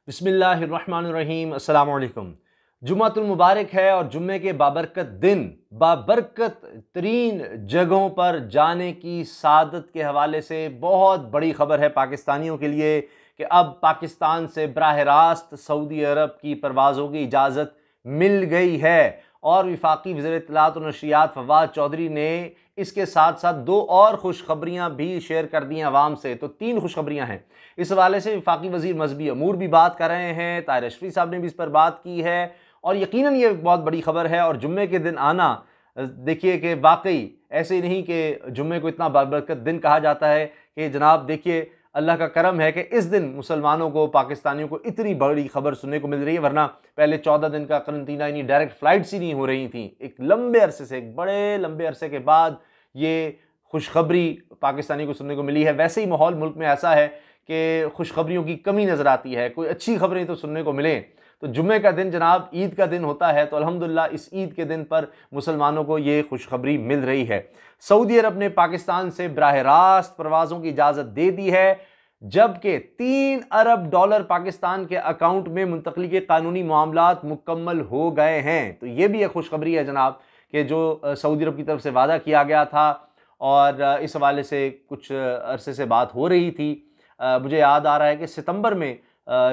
बिस्मिल्लाहिर्रहमानिर्रहीम अस्सलाम वालेकुम। जुम्मतुल मुबारक है और जुम्मे के बाबरकत दिन बाबरकत तरीन जगहों पर जाने की सादत के हवाले से बहुत बड़ी खबर है पाकिस्तानियों के लिए कि अब पाकिस्तान से बराह रास्त सऊदी अरब की परवाज़ों की इजाज़त मिल गई है। और वफाकी वज़ीर इत्तलात और नशरियात फवाद चौधरी ने इसके साथ साथ दो और खुशखबरियाँ भी शेयर कर दी आवाम से, तो तीन खुशखबरियाँ हैं। इस हवाले से वफाकी वज़ीर मजहबी अमूर भी बात कर रहे हैं, ताहिर अशरफी साहब ने भी इस पर बात की है और यकीनन ये बहुत बड़ी खबर है। और जुम्मे के दिन आना, देखिए कि वाकई ऐसे ही नहीं कि जुम्मे को इतना बाबरकत दिन कहा जाता है कि जनाब देखिए अल्लाह का करम है कि इस दिन मुसलमानों को, पाकिस्तानियों को इतनी बड़ी खबर सुनने को मिल रही है, वरना पहले 14 दिन का करंतना यानी डायरेक्ट फ्लाइट्स ही नहीं हो रही थी। एक लंबे अरसे से, एक बड़े लंबे अरसे के बाद ये खुशखबरी पाकिस्तानी को सुनने को मिली है। वैसे ही माहौल मुल्क में ऐसा है कि खुशखबरियों की कमी नज़र आती है, कोई अच्छी खबरें तो सुनने को मिलें। तो जुम्मे का दिन जनाब ईद का दिन होता है, तो अल्हम्दुलिल्लाह इस ईद के दिन पर मुसलमानों को ये खुशखबरी मिल रही है। सऊदी अरब ने पाकिस्तान से बराह रास्त परवाज़ों की इजाज़त दे दी है, जबकि $3 अरब पाकिस्तान के अकाउंट में मुंतकली के कानूनी मामलात मुकम्मल हो गए हैं। तो ये भी एक खुशखबरी है जनाब कि जो सऊदी अरब की तरफ से वादा किया गया था और इस हवाले से कुछ अरसे से बात हो रही थी। मुझे याद आ रहा है कि सितंबर में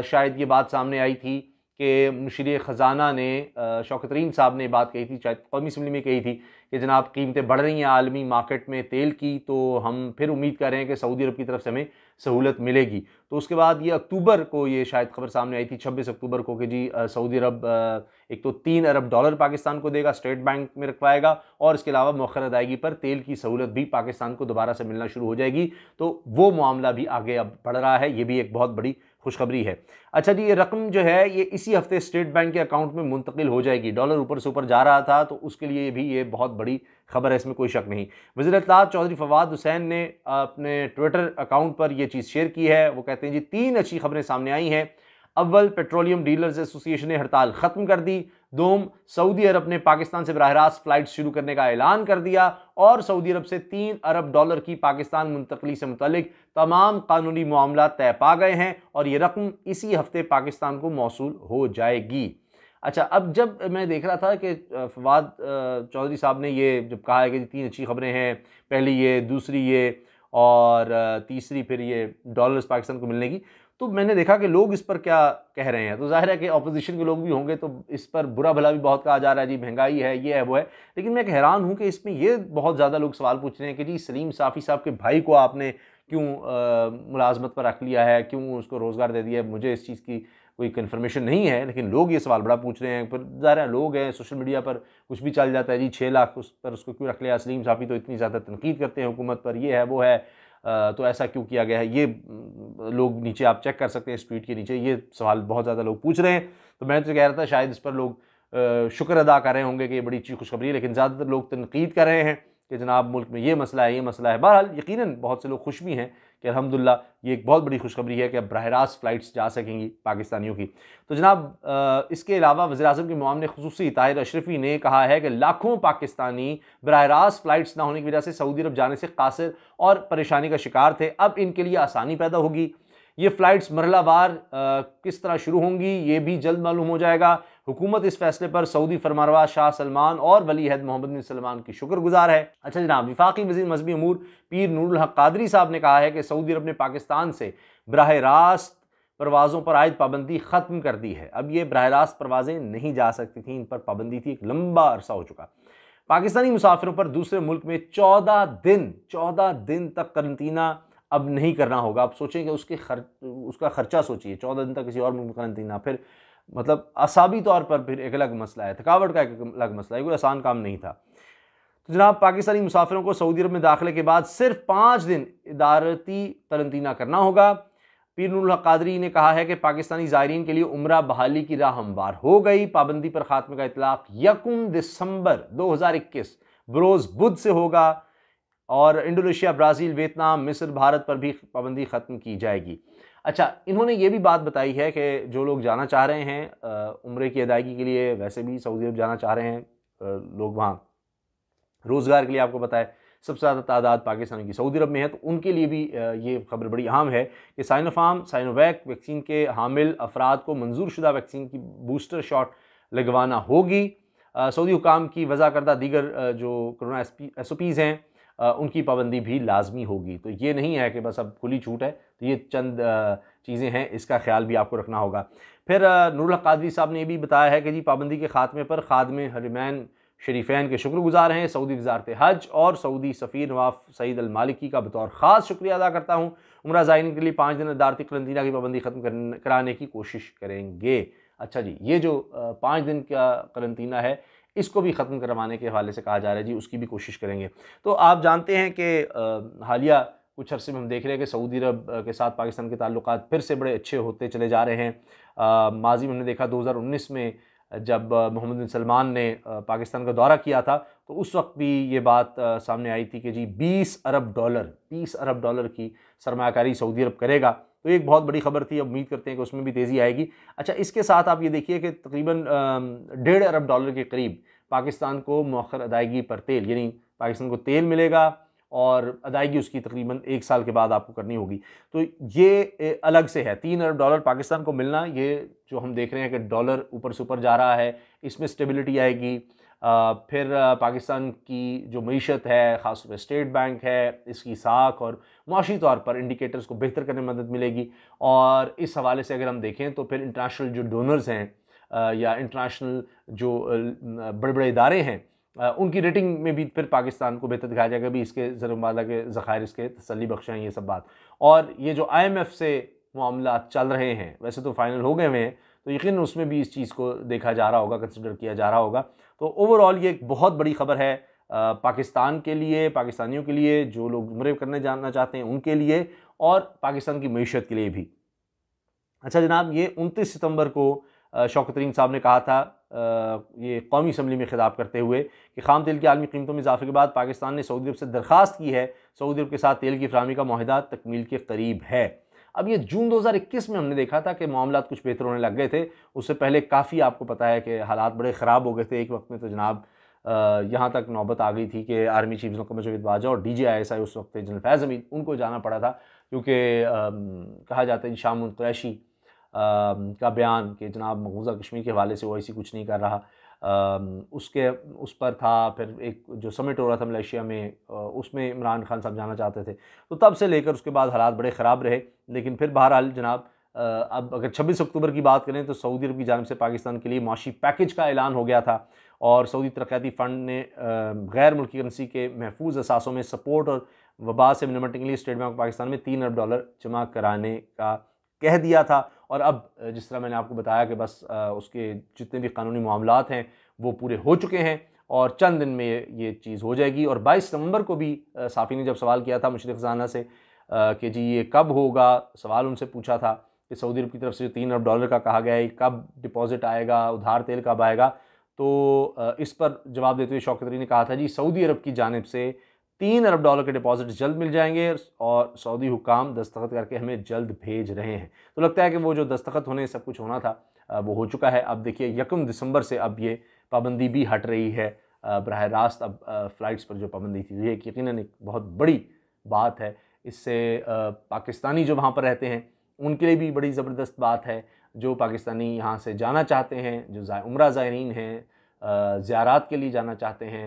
शायद ये बात सामने आई थी कि मुशीर ख़जाना ने, शौकत तरीन साहब ने बात कही थी, शायद कौमी असम्बली में कही थी कि जनाब कीमतें बढ़ रही हैं आलमी मार्केट में तेल की, तो हम फिर उम्मीद कर रहे हैं कि सऊदी अरब की तरफ से हमें सहूलत मिलेगी। तो उसके बाद ये अक्टूबर को ये शायद खबर सामने आई थी, 26 अक्टूबर को, कि जी सऊदी अरब एक तो $3 अरब पाकिस्तान को देगा, स्टेट बैंक में रखवाएगा और इसके अलावा मौखर अदायगी पर तेल की सहूलत भी पाकिस्तान को दोबारा से मिलना शुरू हो जाएगी। तो वो मामला भी आगे अब बढ़ रहा है, ये भी एक बहुत बड़ी खुशखबरी है। अच्छा जी, ये रकम जो है ये इसी हफ्ते स्टेट बैंक के अकाउंट में मुंतकिल हो जाएगी। डॉलर ऊपर से ऊपर जा रहा था, तो उसके लिए भी ये बहुत बड़ी खबर है, इसमें कोई शक नहीं। वज़ीर इत्तलात चौधरी फवाद हुसैन ने अपने ट्विटर अकाउंट पर यह चीज़ शेयर की है। वो कहते हैं जी 3 अच्छी खबरें सामने आई हैं। अव्वल, पेट्रोलियम डीलर्स एसोसिएशन ने हड़ताल ख़त्म कर दी। दोम, सऊदी अरब ने पाकिस्तान से बराह रास्त फ्लाइट शुरू करने का ऐलान कर दिया और सऊदी अरब से $3 अरब की पाकिस्तान मुंतकली से मुतल्लिक तमाम कानूनी मामला तय पा गए हैं और ये रकम इसी हफ्ते पाकिस्तान को मौसूल हो जाएगी। अच्छा, अब जब मैं देख रहा था कि फवाद चौधरी साहब ने ये जब कहा है कि 3 अच्छी खबरें हैं, पहली ये, दूसरी ये और तीसरी फिर ये डॉलर्स पाकिस्तान को मिलने की, तो मैंने देखा कि लोग इस पर क्या कह रहे हैं। तो जाहिर है कि अपोजिशन के लोग भी होंगे, तो इस पर बुरा भला भी बहुत कहा जा रहा है, जी महंगाई है, ये है, वो है। लेकिन मैं हैरान हूँ कि इसमें ये बहुत ज़्यादा लोग सवाल पूछ रहे हैं कि जी सलीम साफ़ी साहब के भाई को आपने क्यों मुलाजमत पर रख लिया है, क्यों उसको रोज़गार दे दिया है। मुझे इस चीज़ की कोई कन्फर्मेशन नहीं है, लेकिन लोग ये सवाल बड़ा पूछ रहे हैं। पर ज़ाहिर है लोग हैं, सोशल मीडिया पर कुछ भी चल जाता है, जी 6 लाख उस पर उसको क्यों रख लिया, सलीम साफ़ी तो इतनी ज़्यादा तनकीद करते हैं हुकूमत पर, ये है, वो है, तो ऐसा क्यों किया गया है। ये लोग नीचे आप चेक कर सकते हैं, इस ट्वीट के नीचे ये सवाल बहुत ज़्यादा लोग पूछ रहे हैं। तो मैं तो कह रहा था शायद इस पर लोग शुक्र अदा कर रहे होंगे कि ये बड़ी अच्छी खुशखबरी है, लेकिन ज़्यादातर लोग तनकीद कर रहे हैं कि जनाब मुल्क में ये मसला है, ये मसला है। बहरहाल यकीनन बहुत से लोग खुश भी हैं कि अल्हम्दुलिल्लाह ये एक बहुत बड़ी खुशखबरी है कि अब बराह रास्त फ़्लाइट्स जा सकेंगी पाकिस्तानियों की। तो जनाब इसके अलावा वज़ीर-ए-आज़म के मुआविन ख़ुसूसी ताहिर अशरफी ने कहा है कि लाखों पाकिस्तानी बराह रास्त फ़्लाइट्स ना होने की वजह से सऊदी अरब जाने से कासिर और परेशानी का शिकार थे। अब इनके लिए आसानी पैदा होगी। ये फ़्लाइट्स मरहलावार किस तरह शुरू होंगी ये भी जल्द मालूम हो जाएगा। हुकूमत इस फैसले पर सऊदी फरमानरवा शाह सलमान और वली अहद मोहम्मद बिन सलमान की शुक्रगुजार है। अच्छा जनाब, वफाकी वज़ीर मजहबी अमूर पीर नूरुल हक कादरी साहब ने कहा है कि सऊदी अरब ने पाकिस्तान से बराह रास्त परवाज़ों पर आयद पाबंदी ख़त्म कर दी है। अब ये बराह रास्त परवाज़ें नहीं जा सकती थी, इन पर पाबंदी थी, एक लंबा अरसा हो चुका। पाकिस्तानी मुसाफिरों पर दूसरे मुल्क में 14 दिन तक करंतना अब नहीं करना होगा। अब सोचें कि उसका खर्चा सोचिए, 14 दिन तक किसी और मुल्क में करंतना, फिर मतलब असाबी तौर पर फिर एक अलग मसला है, थकावट का एक अलग मसला है, कोई आसान काम नहीं था। तो जनाब पाकिस्तानी मुसाफिरों को सऊदी अरब में दाखिले के बाद सिर्फ 5 दिन इदारती करंतना करना होगा। पीर नूरुल हक कादरी ने कहा है कि पाकिस्तानी ज़ायरीन के लिए उम्रा बहाली की राह हमवार हो गई। पाबंदी पर खात्मे का इतलाक 1 दिसंबर 2021 बरोज़ बुध से होगा और इंडोनेशिया, ब्राज़ील, वियतनाम, मिस्र, भारत पर भी पाबंदी ख़त्म की जाएगी। अच्छा, इन्होंने ये भी बात बताई है कि जो लोग जाना चाह रहे हैं उम्रे की अदायगी के लिए, वैसे भी सऊदी अरब जाना चाह रहे हैं लोग, वहाँ रोज़गार के लिए, आपको पता है सबसे ज़्यादा तादाद पाकिस्तान की सऊदी अरब में है, तो उनके लिए भी ये खबर बड़ी अहम है कि साइनोफार्म साइनोवैक वैक्सीन के हामिल अफराद को मंजूर शुदा वैक्सीन की बूस्टर शॉट लगवाना होगी। सऊदी हुकाम की वज़ा करदा दीगर जो कोरोना SOPs हैं उनकी पाबंदी भी लाजमी होगी। तो ये नहीं है कि बस अब खुली छूट है, तो ये चंद चीज़ें हैं, इसका ख्याल भी आपको रखना होगा। फिर नूरुल हक कादरी साहब ने ये भी बताया है कि जी पाबंदी के खात्मे पर खादमे हरमैन शरीफैन के शुक्रगुजार हैं। सऊदी वज़ारत हज और सऊदी सफ़ीर नवाफ सईद अल मालिकी का बतौर ख़ास शुक्रिया अदा करता हूँ। उम्रा ज़ायरीन के लिए 5 दिन अदालती करंतना की पाबंदी ख़त्म कराने की कोशिश करेंगे। अच्छा जी, ये जो 5 दिन का करंतना है इसको भी ख़त्म करवाने के हवाले से कहा जा रहा है जी, उसकी भी कोशिश करेंगे। तो आप जानते हैं कि हालिया कुछ अरसे में हम देख रहे हैं कि सऊदी अरब के साथ पाकिस्तान के ताल्लुकात फिर से बड़े अच्छे होते चले जा रहे हैं। माजी में हमने देखा 2019 में जब मोहम्मद बिन सलमान ने पाकिस्तान का दौरा किया था, तो उस वक्त भी ये बात सामने आई थी कि जी 20 अरब डॉलर की सरमायाकारी सऊदी अरब करेगा। तो एक बहुत बड़ी खबर थी, अब उम्मीद करते हैं कि उसमें भी तेज़ी आएगी। अच्छा, इसके साथ आप ये देखिए कि तकरीबन 1.5 अरब डॉलर के करीब पाकिस्तान को मौखर अदायगी पर तेल, यानी पाकिस्तान को तेल मिलेगा और अदायगी उसकी तकरीबन 1 साल के बाद आपको करनी होगी। तो ये अलग से है, 3 अरब डॉलर पाकिस्तान को मिलना, ये जो हम देख रहे हैं कि डॉलर ऊपर से ऊपर जा रहा है, इसमें स्टेबिलिटी आएगी। फिर पाकिस्तान की जो मईशत है, ख़ास तौर पर स्टेट बैंक है, इसकी साख और मुआशी तौर पर इंडिकेटर्स को बेहतर करने में मदद मिलेगी। और इस हवाले से अगर हम देखें तो फिर इंटरनेशनल जो डोनर्स हैं या इंटरनेशनल जो बड़े बड़े इदारे हैं, उनकी रेटिंग में भी फिर पाकिस्तान को बेहतर दिखाया जाएगा। भी इसके ज़रमादा के ज़खायर इसके तसल्ली बख्श हैं, ये सब बात। और ये जो IMF से मामला चल रहे हैं, वैसे तो फाइनल हो गए हुए हैं, तो यकीन उसमें भी इस चीज़ को देखा जा रहा होगा, कंसिडर किया जा रहा होगा। तो ओवरऑल ये एक बहुत बड़ी खबर है पाकिस्तान के लिए, पाकिस्तानियों के लिए, जो लोग उम्रे करने जाना चाहते हैं उनके लिए, और पाकिस्तान की मईशत के लिए भी। अच्छा जनाब, ये 29 सितंबर को शौकत तरीन साहब ने कहा था ये कौमी असम्बली में खिताब करते हुए कि खाम तेल की आलमी कीमतों में इजाफे के बाद पाकिस्तान ने सऊदी अरब से दरख्वास्त की है, सऊदी अरब के साथ तेल की फराहमी का मुआहदा तकमील के करीब है। अब ये जून 2021 में हमने देखा था कि मामला कुछ बेहतर होने लग गए थे। उससे पहले काफ़ी आपको पता है कि हालात बड़े ख़राब हो गए थे। एक वक्त में तो जनाब यहाँ तक नौबत आ गई थी कि army chief general Javed Bajwa और DGISI उस वक्त जनरल फैज़ हमीद, उनको जाना पड़ा था, क्योंकि कहा जाता है शामुल कुरैशी का बयान कि जनाब मकबूजा कश्मीर के हवाले से OIC कुछ नहीं कर रहा, उसके उस पर था। फिर एक जो समिट हो रहा था मलेशिया में, उसमें इमरान खान साहब जाना चाहते थे। तो तब से लेकर उसके बाद हालात बड़े ख़राब रहे। लेकिन फिर बहरहाल जनाब अब अगर 26 अक्टूबर की बात करें तो सऊदी अरब की जानिब से पाकिस्तान के लिए माशी पैकेज का ऐलान हो गया था, और सऊदी तरक्याती फ़ंड ने गैर मुल्की करेंसी के महफूज असासों में सपोर्ट और वबा से निपटने के लिए स्टेट बैंक ऑफ पाकिस्तान में 3 अरब डॉलर जमा कराने का कह दिया था। और अब जिस तरह मैंने आपको बताया कि बस उसके जितने भी कानूनी मामलात हैं वो पूरे हो चुके हैं, और चंद दिन में ये चीज़ हो जाएगी। और 22 नवंबर को भी साफ़ी ने जब सवाल किया था मुशर्रिफ ख़ज़ाना से कि जी ये कब होगा, सवाल उनसे पूछा था कि सऊदी अरब की तरफ से जो 3 अरब डॉलर का कहा गया है, कब डिपॉजिट आएगा, उधार तेल कब आएगा। तो इस पर जवाब देते हुए शौकत तरीन ने कहा था जी सऊदी अरब की जानिब से 3 अरब डॉलर के डिपॉजिट जल्द मिल जाएंगे, और सऊदी हुकाम दस्तखत करके हमें जल्द भेज रहे हैं। तो लगता है कि वो जो दस्तखत होने सब कुछ होना था वो हो चुका है। अब देखिए 1 दिसंबर से अब ये पाबंदी भी हट रही है बराह रास्त। अब फ़्लाइट्स पर जो पाबंदी थी, ये यकीनन एक बहुत बड़ी बात है। इससे पाकिस्तानी जो वहाँ पर रहते हैं उनके लिए भी बड़ी ज़बरदस्त बात है। जो पाकिस्तानी यहाँ से जाना चाहते हैं, जो उम्रा ज़ायरीन हैं, ज़ियारात के लिए जाना चाहते हैं,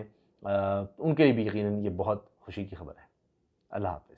उनके लिए भी यकीनन ये बहुत खुशी की खबर है। अल्लाह हाफ़िज़।